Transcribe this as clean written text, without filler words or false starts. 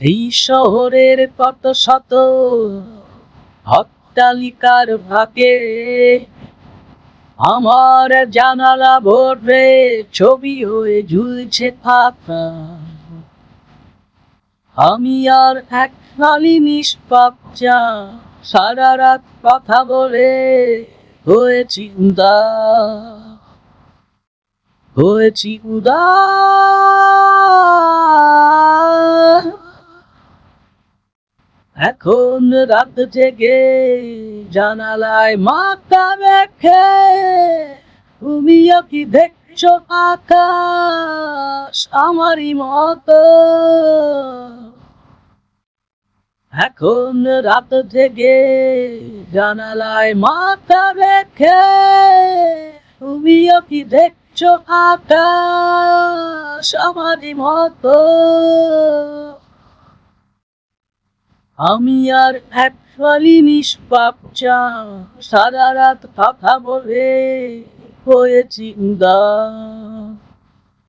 এই শহরের কত শত অট্টালিকার ফাঁকে আমার জানালা ভরে ছবি হয়ে ঝুলছে ফাঁকা। আমি আর এক নালী নিষ্পাপ চা সারা রাত কথা বলে হয়েছি উদাস। এখন রাত জেগে জানালায় মাথা রেখে তুমিও কি দেখছো আকাশ আমারই মতো? এখন রাত জেগে জানালায় মাথা রেখে তুমিও কি দেখছো আকাশ আমারই মতো? আমি আর এক ফালি নিষ্পাপ চা সারা রাত কথা বলে হয়েছি উদাস।